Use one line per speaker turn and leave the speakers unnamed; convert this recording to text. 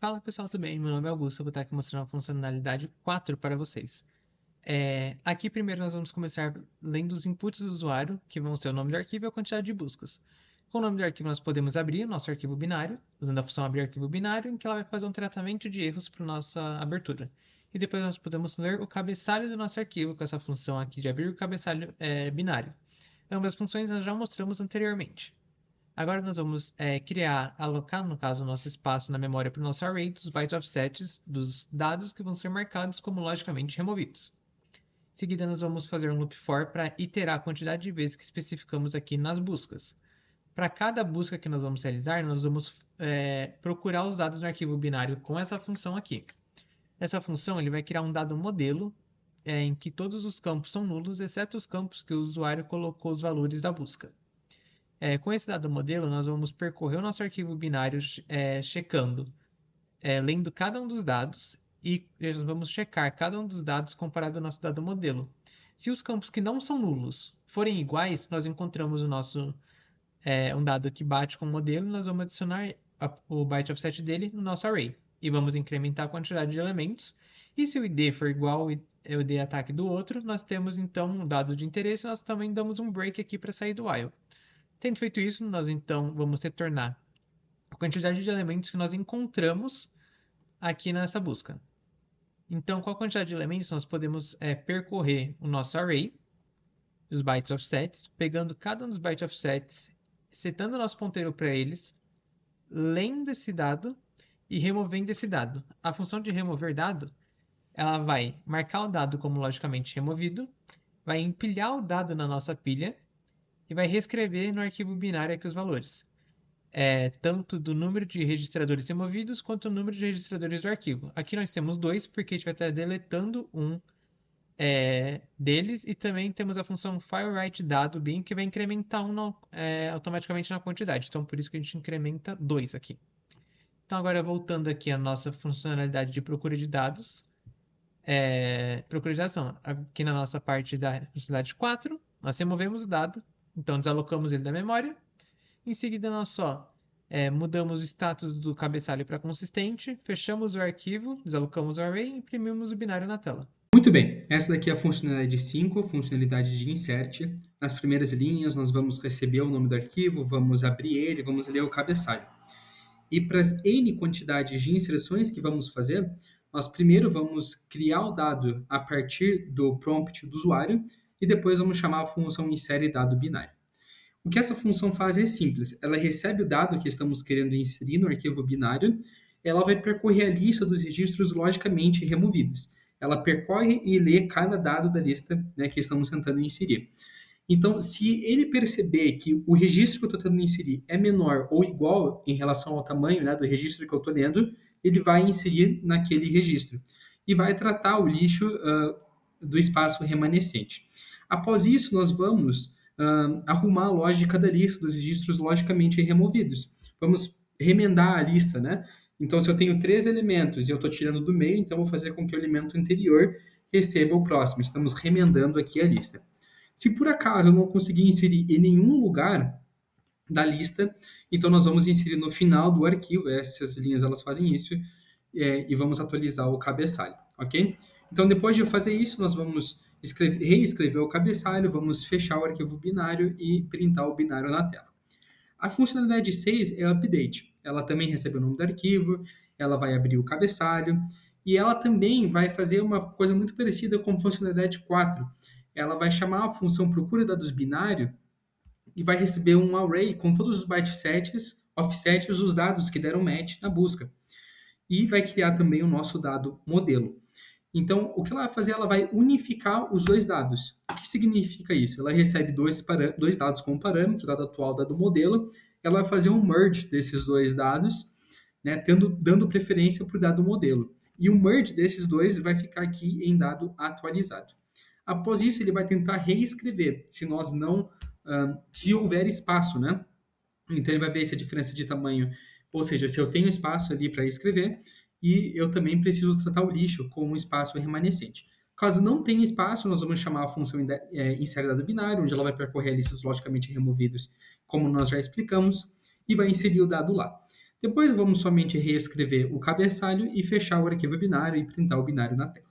Fala pessoal, tudo bem? Meu nome é Augusto, eu vou estar aqui mostrando a funcionalidade 4 para vocês. Aqui primeiro nós vamos começar lendo os inputs do usuário, que vão ser o nome do arquivo e a quantidade de buscas. Com o nome do arquivo nós podemos abrir o nosso arquivo binário, usando a função abrir arquivo binário, em que ela vai fazer um tratamento de erros para nossa abertura. E depois nós podemos ler o cabeçalho do nosso arquivo com essa função aqui de abrir o cabeçalho binário. Ambas as funções nós já mostramos anteriormente. Agora nós vamos alocar, no caso, o nosso espaço na memória para o nosso array dos bytes offsets dos dados que vão ser marcados como logicamente removidos. Em seguida, nós vamos fazer um loop for para iterar a quantidade de vezes que especificamos aqui nas buscas. Para cada busca que nós vamos realizar, nós vamos procurar os dados no arquivo binário com essa função aqui. Essa função ele vai criar um dado modelo em que todos os campos são nulos, exceto os campos que o usuário colocou os valores da busca. Com esse dado modelo, nós vamos percorrer o nosso arquivo binário checando, lendo cada um dos dados e vamos checar cada um dos dados comparado ao nosso dado modelo. Se os campos que não são nulos forem iguais, nós encontramos um dado que bate com o modelo e nós vamos adicionar o byte offset dele no nosso array. E vamos incrementar a quantidade de elementos. E se o id for igual ao id ataque do outro, nós temos então um dado de interesse e nós também damos um break aqui para sair do while. Tendo feito isso, nós então vamos retornar a quantidade de elementos que nós encontramos aqui nessa busca. Então, com a quantidade de elementos, nós podemos percorrer o nosso array, os bytes offsets, pegando cada um dos bytes offsets, setando o nosso ponteiro para eles, lendo esse dado e removendo esse dado. A função de remover dado, ela vai marcar o dado como logicamente removido, vai empilhar o dado na nossa pilha, e vai reescrever no arquivo binário aqui os valores, tanto do número de registradores removidos quanto o número de registradores do arquivo. Aqui nós temos dois, porque a gente vai estar deletando um deles, e também temos a função fileWriteDado bin, que vai incrementar automaticamente na quantidade. Então, por isso que a gente incrementa 2 aqui. Então, agora voltando aqui à nossa funcionalidade de procura de dados, aqui na nossa parte da funcionalidade 4, nós removemos o dado, então desalocamos ele da memória. Em seguida, nós só mudamos o status do cabeçalho para consistente, fechamos o arquivo, desalocamos o array e imprimimos o binário na tela.
Muito bem, essa daqui é a funcionalidade 5, funcionalidade de insert. Nas primeiras linhas, nós vamos receber o nome do arquivo, vamos abrir ele, vamos ler o cabeçalho. E para as N quantidades de inserções que vamos fazer, nós primeiro vamos criar o dado a partir do prompt do usuário e depois vamos chamar a função insere dado binário. O que essa função faz é simples, ela recebe o dado que estamos querendo inserir no arquivo binário, ela vai percorrer a lista dos registros logicamente removidos. Ela percorre e lê cada dado da lista, né, que estamos tentando inserir. Então, se ele perceber que o registro que eu estou tentando inserir é menor ou igual em relação ao tamanho, né, do registro que eu estou lendo, ele vai inserir naquele registro e vai tratar o lixo do espaço remanescente. Após isso, nós vamos arrumar a lógica da lista dos registros logicamente removidos. Vamos remendar a lista, né? Então, se eu tenho 3 elementos e eu estou tirando do meio, então vou fazer com que o elemento anterior receba o próximo. Estamos remendando aqui a lista. Se por acaso eu não conseguir inserir em nenhum lugar da lista, então nós vamos inserir no final do arquivo, essas linhas elas fazem isso, e vamos atualizar o cabeçalho, ok? Então depois de eu fazer isso, nós vamos reescrever o cabeçalho, vamos fechar o arquivo binário e printar o binário na tela. A funcionalidade 6 é update. Ela também recebe o nome do arquivo, ela vai abrir o cabeçalho, e ela também vai fazer uma coisa muito parecida com a funcionalidade 4. Ela vai chamar a função procura dados binário e vai receber um array com todos os bytesets, offsets dos dados que deram match na busca. E vai criar também o nosso dado modelo. Então, o que ela vai fazer? Ela vai unificar os dois dados. O que significa isso? Ela recebe dois dados como parâmetro, dado atual, dado modelo. Ela vai fazer um merge desses dois dados, né, dando preferência para o dado modelo. E o merge desses dois vai ficar aqui em dado atualizado. Após isso, ele vai tentar reescrever, se houver espaço, né? Então, ele vai ver se a diferença de tamanho, ou seja, se eu tenho espaço ali para escrever, e eu também preciso tratar o lixo com um espaço remanescente. Caso não tenha espaço, nós vamos chamar a função insere dado binário, onde ela vai percorrer a lista dos logicamente removidos, como nós já explicamos, e vai inserir o dado lá. Depois vamos somente reescrever o cabeçalho e fechar o arquivo binário e printar o binário na tela.